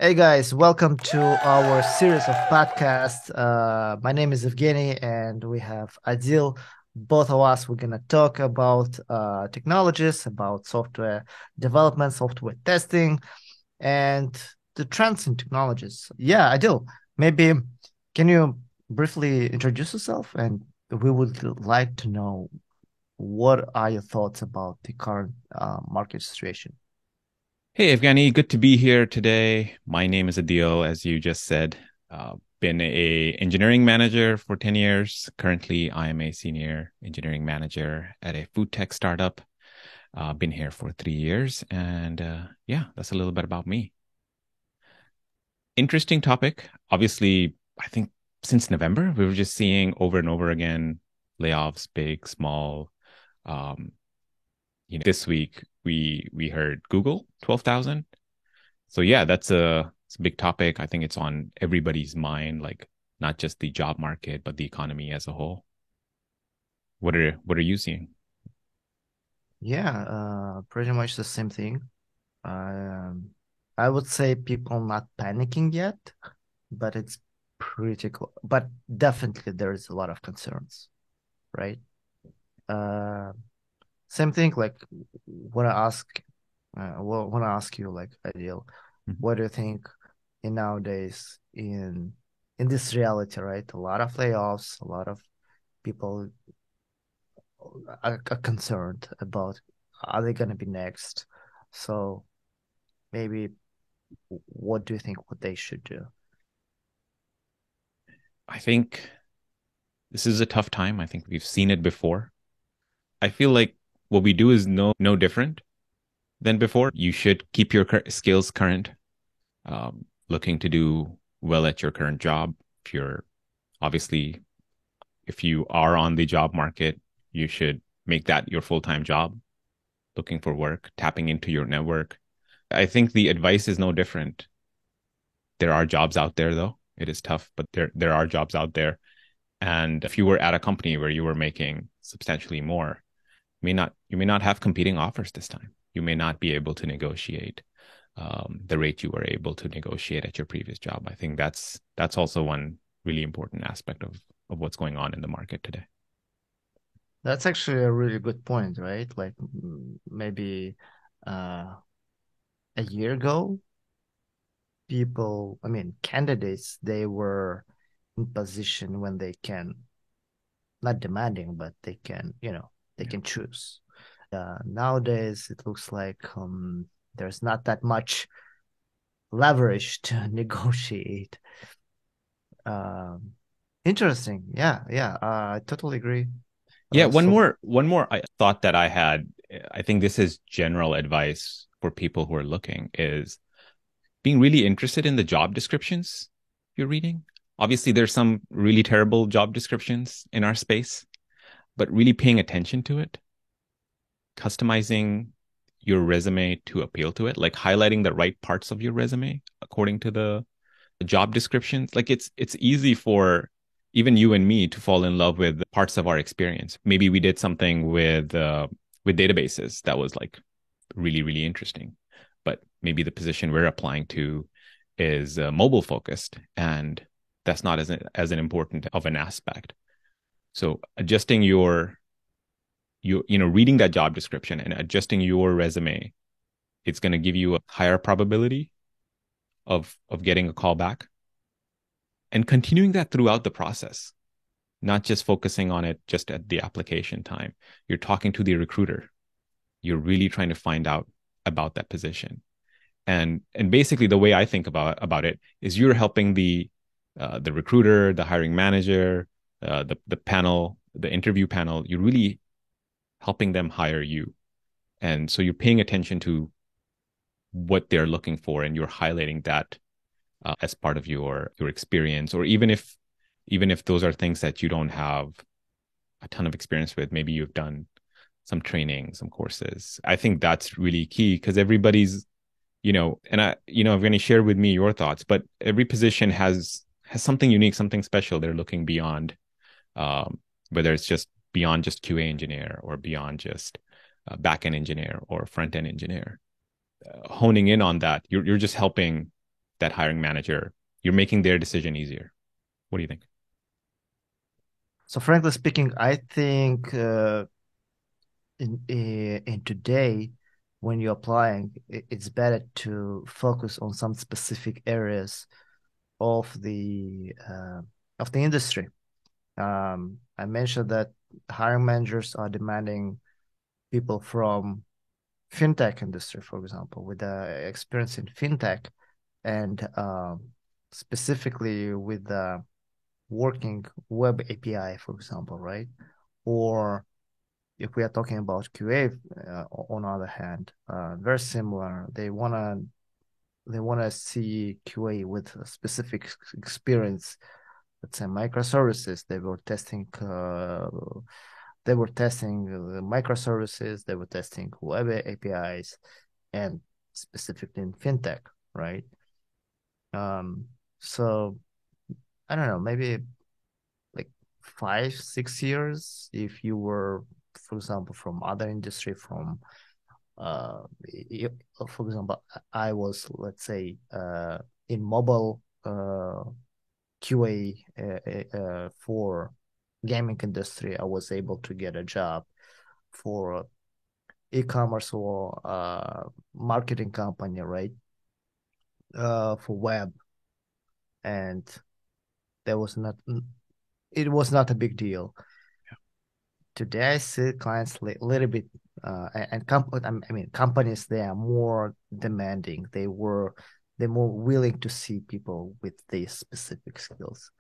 Hey guys, welcome to our series of podcasts. My name is Evgeny and we have Adil. Both of us, we're going to talk about technologies, about software development, software testing, and the trends in technologies. Yeah, Adil, maybe can you briefly introduce yourself? And we would like to know what are your thoughts about the current market situation? Hey, Evgeny, good to be here today. My name is Adil, as you just said. Been a engineering manager for 10 years. Currently, I am a senior engineering manager at a food tech startup. Been here for 3 years. And yeah, that's a little bit about me. Interesting topic. Obviously, I think since November, we were just seeing over and over again layoffs, big, small. Um, this week we heard Google 12,000. So yeah, it's a big topic. I think it's on everybody's mind, like not just the job market, but the economy as a whole. What are you seeing? Yeah, pretty much the same thing. Um, I would say people not panicking yet, but it's pretty cool. But definitely there is a lot of concerns, right? Uh, Same thing. Like when I ask, when I ask you, like, Ideal, Mhm. what do you think in nowadays in this reality, right? A lot of layoffs, a lot of people are concerned about are they gonna be next? So maybe what do you think what they should do? I think this is a tough time. I think we've seen it before. I feel like what we do is no different than before. You should keep your skills current, looking to do well at your current job. If you're obviously if you are on the job market, you should make that your full-time job, looking for work, tapping into your network. I think the advice is no different. There are jobs out there though. It is tough, but there are jobs out there. And if you were at a company where you were making substantially more, you may not have competing offers this time. You may not be able to negotiate the rate you were able to negotiate at your previous job. I think that's also one really important aspect of what's going on in the market today. That's actually a really good point, right? Like maybe uh a year ago, candidates, they were in position when they can, not demanding, but they can, they Yeah. can choose. Nowadays, it looks like there's not that much leverage to negotiate. Um, Interesting. Yeah, yeah. I totally agree. Yeah, So one more thought that I had. I think this is general advice for people who are looking is being really interested in the job descriptions you're reading. Obviously, there's some really terrible job descriptions in our space, but really paying attention to it, customizing your resume to appeal to it, like highlighting the right parts of your resume according to the job descriptions. Like it's easy for even you and me to fall in love with parts of our experience. Maybe we did something with databases that was like really interesting, but maybe the position we're applying to is mobile focused, and that's not as an important of an aspect. So adjusting reading that job description and adjusting your resume, it's going to give you a higher probability of getting a call back and continuing that throughout the process, not just focusing on it just at the application time. You're talking to the recruiter. You're really trying to find out about that position. And basically the way I think about it is you're helping the recruiter, the hiring manager, the panel, the interview panel. You're really helping them hire you, and so you're paying attention to what they're looking for, and you're highlighting that as part of your experience, or even if those are things that you don't have a ton of experience with, maybe you've done some training, some courses. I think that's really key because everybody's, and I'm going to share with me your thoughts, but every position has something unique, something special. They're looking beyond, um, whether it's just beyond just QA engineer or beyond just back end engineer or front end engineer. Honing in on that, you're just helping. that hiring manager, you're making their decision easier. What do you think? So frankly speaking, I think in today, when you're applying, it's better to focus on some specific areas of the industry. I mentioned that hiring managers are demanding people from fintech industry, for example, with experience in fintech and specifically with the working web API, for example, right? Or if we are talking about QA, on the other hand, very similar. They wanna see QA with a specific experience. Let's say microservices. They were testing microservices. They were testing web APIs, and specifically in fintech, right? Um, so I don't know, maybe like 5, 6 years if you were, for example, from other industry, from uh, for example, I was, let's say, in mobile QA for gaming industry. I was able to get a job for e-commerce or marketing company, right? For web, and that was not it was not a big deal. Today, I see clients little bit, I mean, companies, they are more demanding. They're more willing to see people with these specific skills.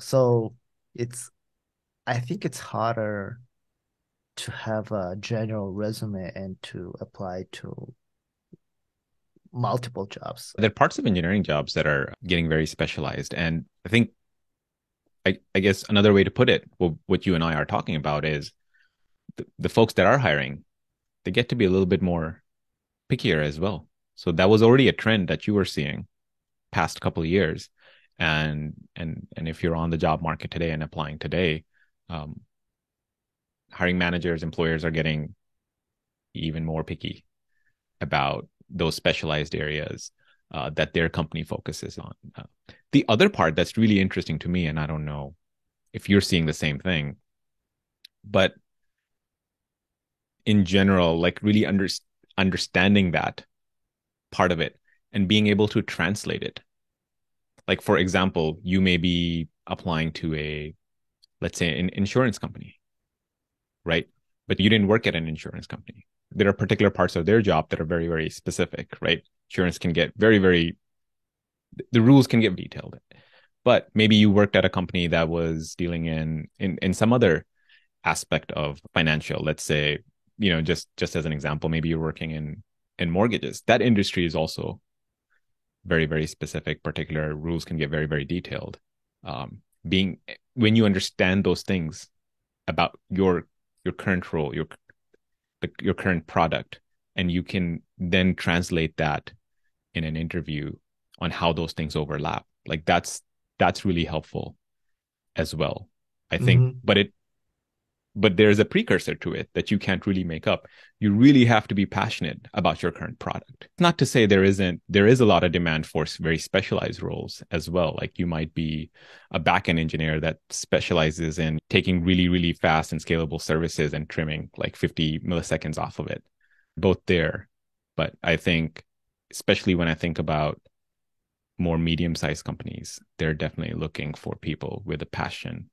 So it's I think it's harder to have a general resume and to apply to multiple jobs. There are parts of engineering jobs that are getting very specialized. And I think, I guess another way to put it, what you and I are talking about is the folks that are hiring, they get to be a little bit more pickier as well. So that was already a trend that you were seeing past couple of years. And if you're on the job market today and applying today, um, hiring managers, employers are getting even more picky about those specialized areas that their company focuses on. The other part that's really interesting to me, and I don't know if you're seeing the same thing, but in general, like really understanding that part of it and being able to translate it. Like, for example, you may be applying to let's say, an insurance company, right? But you didn't work at an insurance company. There are particular parts of their job that are very, very specific, right? Insurance can get very, very, the rules can get detailed. But maybe you worked at a company that was dealing in some other aspect of financial, let's say, just as an example, maybe you're working in mortgages. That industry is also very, very specific. Particular rules can get very, very detailed. Being When you understand those things about your current role, your current product, and you can then translate that in an interview on how those things overlap. Like that's really helpful as well, I think. Mhm. But there's a precursor to it that you can't really make up. You really have to be passionate about your current product. Not to say there is a lot of demand for very specialized roles as well. Like you might be a backend engineer that specializes in taking really, really fast and scalable services and trimming like 50 milliseconds off of it. Both there. But I think, especially when I think about more medium-sized companies, they're definitely looking for people with a passion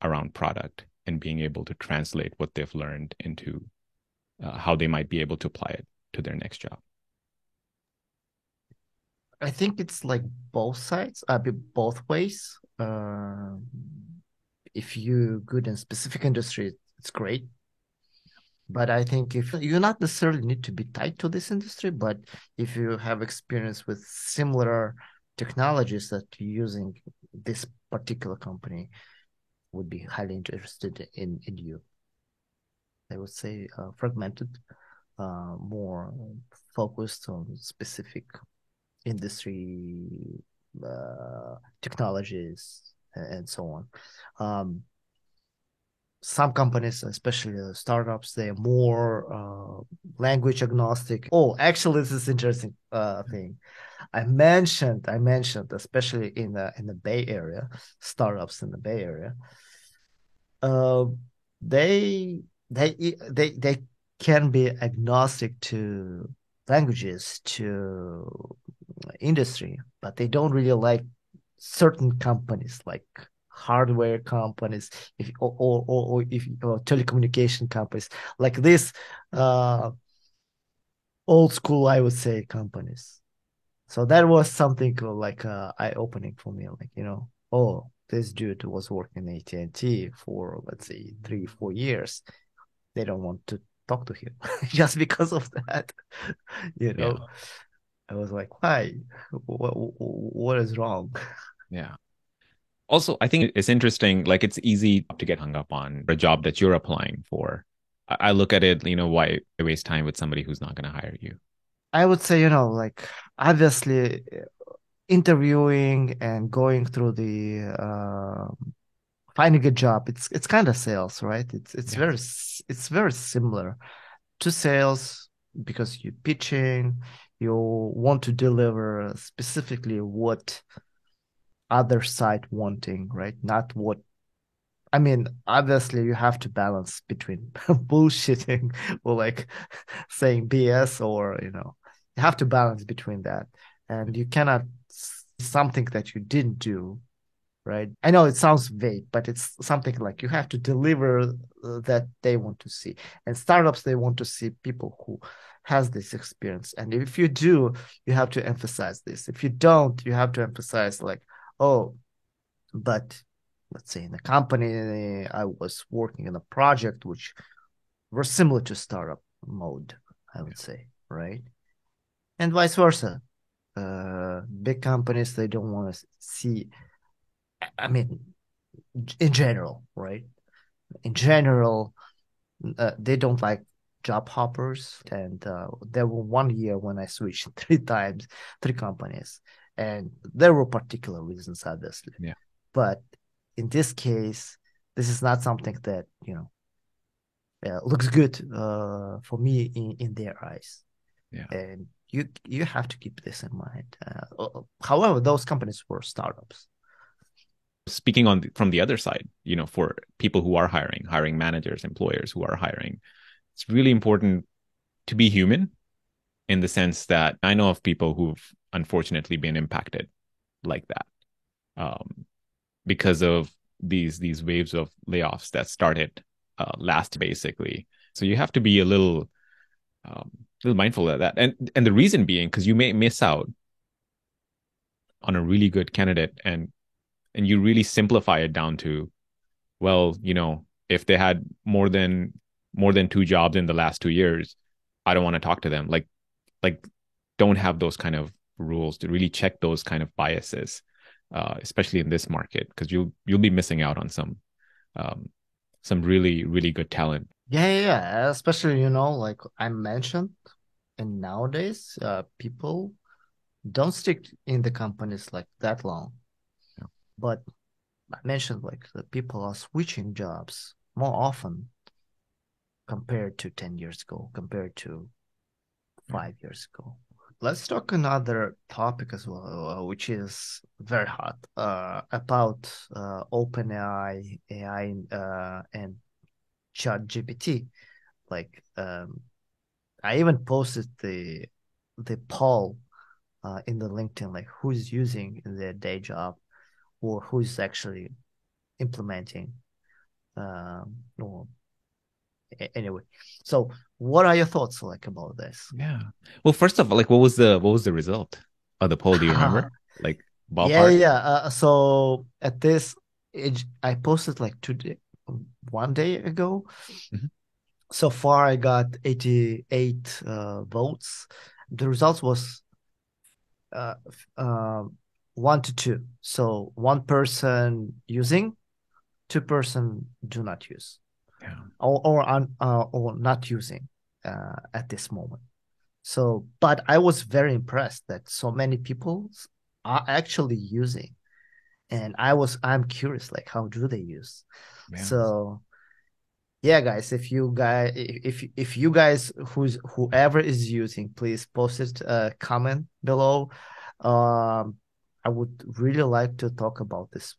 around product and being able to translate what they've learned into how they might be able to apply it to their next job. I think it's like both sides, both ways. If you're good in specific industry, it's great. But I think if you not necessarily need to be tied to this industry, but if you have experience with similar technologies that you're using, this particular company would be highly interested in you. I would say fragmented, more focused on specific industry technologies and so on. Um, some companies, especially startups, they're more language agnostic. Oh, actually, this is interesting thing. I mentioned, especially in the Bay Area, startups in the Bay Area, uh, they they can be agnostic to languages, to industry, but they don't really like certain companies, like hardware companies, if or if or telecommunication companies, like this uh old school, I would say, companies. So that was something like eye-opening for me, like, oh, this dude was working at AT&T for, let's say, 3 4 years. They don't want to talk to him just because of that. you Yeah. know I was like, why? What is wrong? Yeah. Also, I think it's interesting. Like, it's easy to get hung up on a job that you're applying for. I look at it, why waste time with somebody who's not going to hire you? I would say, like, obviously, interviewing and going through the finding a job, it's kind of sales, right? Yeah. It's very similar to sales, because you're pitching, you want to deliver specifically what other side wanting, right? Not what, I mean, obviously you have to balance between bullshitting or like saying BS, or, you have to balance between that. And you cannot something that you didn't do, right? I know it sounds vague, but it's something like you have to deliver that they want to see. And startups, they want to see people who has this experience. And if you do, you have to emphasize this. If you don't, you have to emphasize like, oh, but let's say in the company I was working in a project which were similar to startup mode, I Yeah. would say, right? And vice versa. Big companies, they don't want to see, I mean, in general, right? In general, they don't like job hoppers. And there were one year when I switched 3 times, 3 companies, and there were particular reasons, obviously. Yeah. But in this case, this is not something that, looks good for me in their eyes. Yeah. And you have to keep this in mind. However, those companies were startups. Speaking from the other side, for people who are hiring managers, employers who are hiring, it's really important to be human in the sense that I know of people who've unfortunately been impacted like that, um, because of these waves of layoffs that started last basically. So you have to be um, a little mindful of that, and the reason being because you may miss out on a really good candidate, and you really simplify it down to, well, if they had more than 2 jobs in the last 2 years, I don't want to talk to them. Like don't have those kind of rules to really check those kind of biases, especially in this market, because you'll be missing out on um, some really really good talent. Yeah. Especially, like I mentioned, and nowadays, people don't stick in the companies like that long. Yeah. But I mentioned like the people are switching jobs more often compared to 10 years ago, compared to Yeah. 5 years ago. Let's talk another topic as well, which is very hot, about OpenAI, AI, and ChatGPT. Like, I even posted the poll in the LinkedIn, like who's using in their day job, or who's actually implementing. Or anyway, so what are your thoughts like about this? Yeah. Well, first of all, like what was the result of the poll? Do you remember? Like ballpark? Yeah. So at this age, I posted like 1 day ago. Mhm. So far, I got 88 votes. The results was uh, uh, 1 to 2. So one person using, 2 person do not use, Yeah. or not using at this moment. So, but I was very impressed that so many people are actually using, and I'm curious, like, how do they use? Yeah. So yeah, guys, if you guys whoever is using, please post it comment below. Um, I would really like to talk about this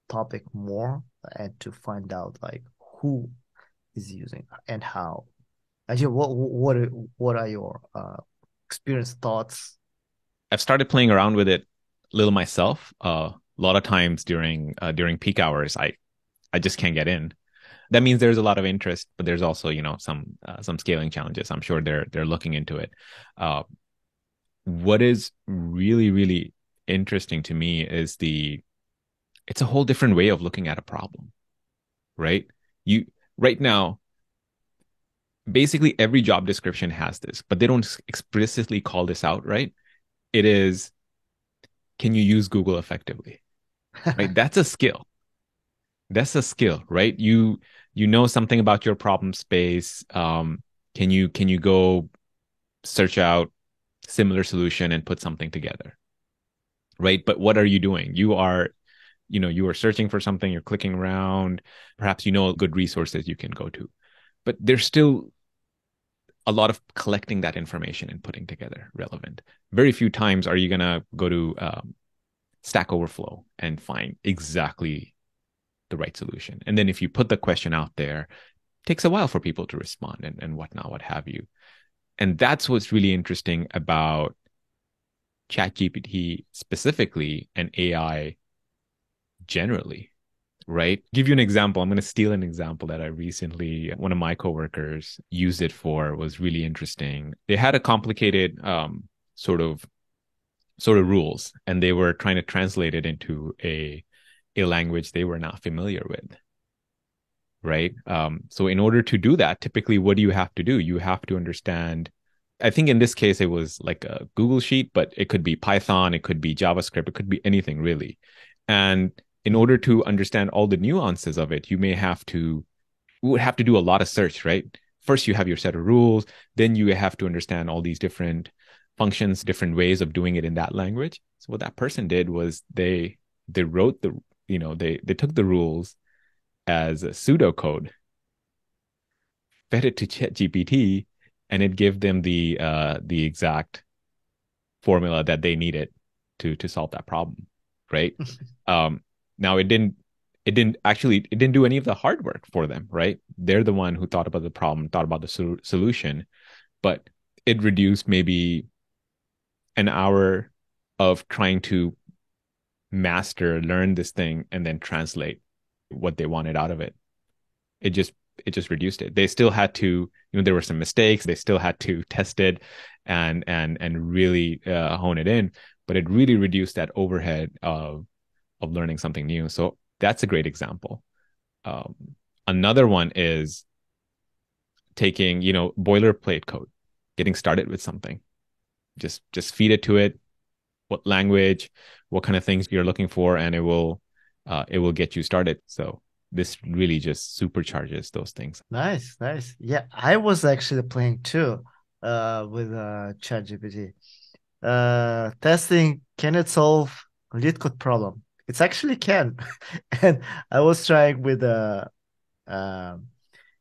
topic more and to find out like who is using and how. Actually, what are your experience thoughts? I've started playing around with it a little myself. A lot of times during peak hours, I just can't get in. That means there's a lot of interest, but there's also, some scaling challenges. I'm sure they're looking into it. Uh, what is really, really interesting to me is it's a whole different way of looking at a problem, right? You right now, basically every job description has this, but they don't explicitly call this out, right? It is, can you use Google effectively? Right? That's a skill. That's a skill, right? You know something about your problem space. Can you go search out similar solution and put something together, right? But what are you doing? You are searching for something, you're clicking around, perhaps good resources you can go to, but there's still a lot of collecting that information and putting together relevant. Very few times are you going to go to Stack Overflow and find exactly the right solution. And then if you put the question out there, it takes a while for people to respond and whatnot, what have you. And that's what's really interesting about ChatGPT specifically and AI generally, right? Give you an example. I'm going to steal an example that I recently, one of my coworkers used it for, was really interesting. They had a complicated sort of rules, and they were trying to translate it into a language they were not familiar with, right? So in order to do that, typically, what do you have to do? You have to understand. I think in this case, it was like a Google Sheet, but it could be Python, it could be JavaScript, it could be anything really. And in order to understand all the nuances of it, we would have to do a lot of search, right? First, you have your set of rules, then you have to understand all these different functions, different ways of doing it in that language. So what that person did was they wrote they took the rules as a pseudocode, fed it to ChatGPT, and it gave them the exact formula that they needed to solve that problem, right? Um, now it didn't do any of the hard work for them, right? They're the one who thought about the problem, thought about the solution, but it reduced maybe an hour of trying to learn this thing, and then translate what they wanted out of it. It just it just reduced it. They still had to, there were some mistakes. They still had to test it and really hone it in, but it really reduced that overhead of learning something new. So that's a great example. Um, Another one is taking, boilerplate code, getting started with something. Just feed it to it, what language, what kind of things you're looking for, and it will get you started. So this really just supercharges those things. Nice, nice. Yeah, I was actually playing too, with ChatGPT. Testing, can it solve lead code problem? It's actually can. And I was trying with the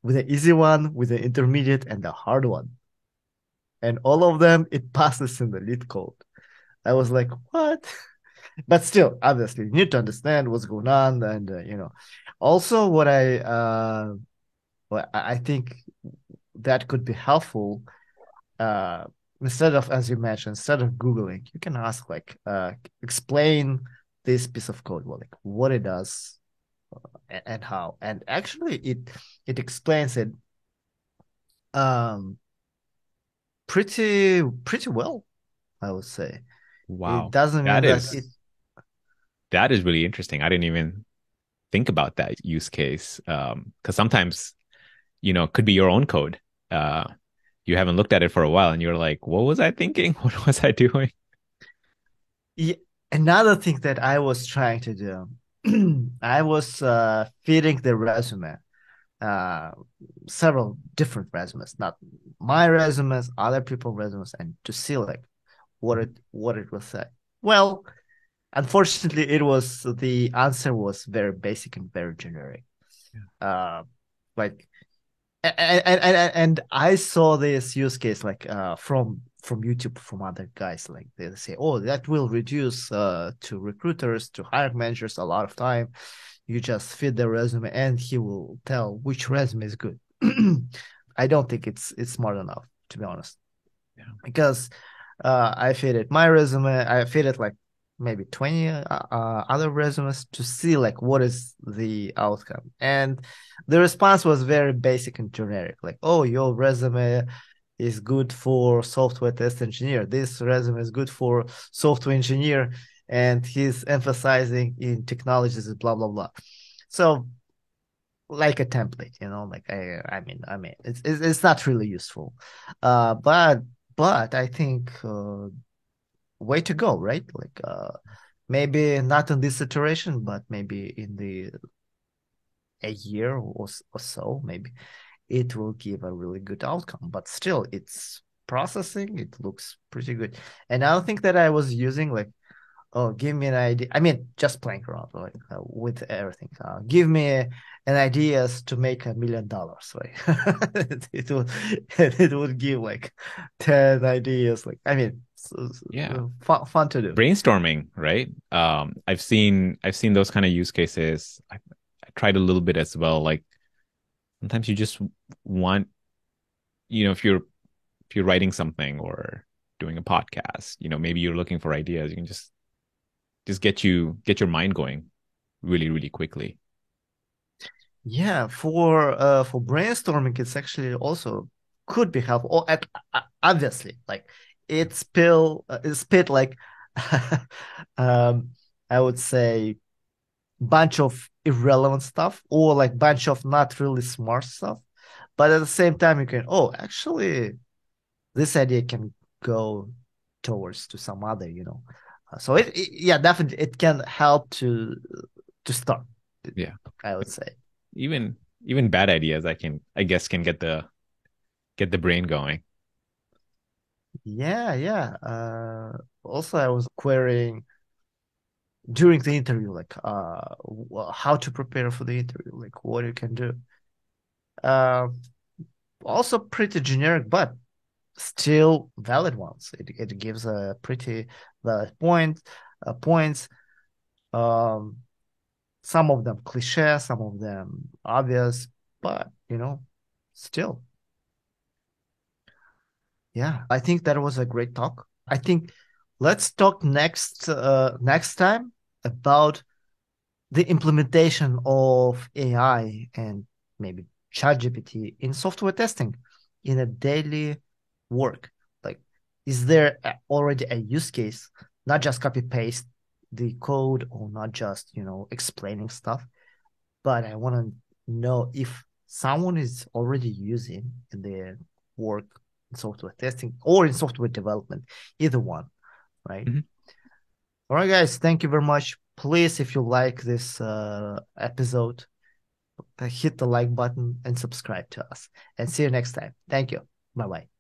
easy one, with the intermediate, and the hard one. And all of them, it passes in the lead code. I was like, what? But still, obviously, you need to understand what's going on, and also what I think that could be helpful. Uh, Instead of, as you mentioned, instead of Googling, you can ask like, explain this piece of code, well, like what it does and how. And actually, it explains it um pretty well, I would say. It Wow. doesn't mean That that it. is that is really interesting. I didn't even think about that use case. Because sometimes, it could be your own code. You haven't looked at it for a while and you're like, what was I thinking? What was I doing? Yeah, another thing that I was trying to do, I was feeding the resume, uh, several different resumes, not my resumes, other people's resumes, and to see like what it will say. Well, unfortunately, the answer was very basic and very generic. Yeah. Uh, like And I saw this use case like from YouTube from other guys like they say, oh, that will reduce to recruiters to hiring managers a lot of time. You just feed the resume and he will tell which resume is good. I don't think it's smart enough, to be honest, Yeah. because I feed it my resume. I feed it like maybe 20 other resumes to see like what is the outcome. And the response was very basic and generic, like, oh, your resume is good for software test engineer. This resume is good for software engineer, and he's emphasizing in technologies, blah blah blah. So like a template, like I mean, it's not really useful. But I think way to go, right? Like maybe not in this iteration, but maybe in the a year or so, maybe it will give a really good outcome. But still, it's processing. It looks pretty good. And I don't think that I was using like, oh, give me an idea. I mean, just playing around like with everything. Give me an ideas to make $1 million. Right? it would it would give like 10 ideas. Like I mean, Yeah. fun to do. Brainstorming, right? I've seen those kind of use cases. I tried a little bit as well. Like sometimes you just want, if you're writing something or doing a podcast, maybe you're looking for ideas. You can just get your mind going really, really quickly. Yeah, for brainstorming, it's actually also could be helpful. Or obviously, like it's spit like um I would say bunch of irrelevant stuff or like bunch of not really smart stuff. But at the same time, you can, oh, actually, this idea can go towards to some other, So yeah, definitely it can help to start, Yeah. I would say. Even bad ideas I guess can get the brain going. Yeah, yeah. Also, I was querying during the interview, like, how to prepare for the interview, like what you can do. Uh, Also pretty generic, but still valid ones. It gives a pretty valid points. Um, some of them cliche, some of them obvious, but still, yeah. I think that was a great talk. I think let's talk next time about the implementation of AI and maybe ChatGPT in software testing in a daily work. Like, is there already a use case, not just copy paste the code or not just, explaining stuff, but I want to know if someone is already using in their work in software testing or in software development, either one, right? Mhm. All right, guys, thank you very much. Please, if you like this episode, hit the like button and subscribe to us. And see you next time. Thank you. Bye bye.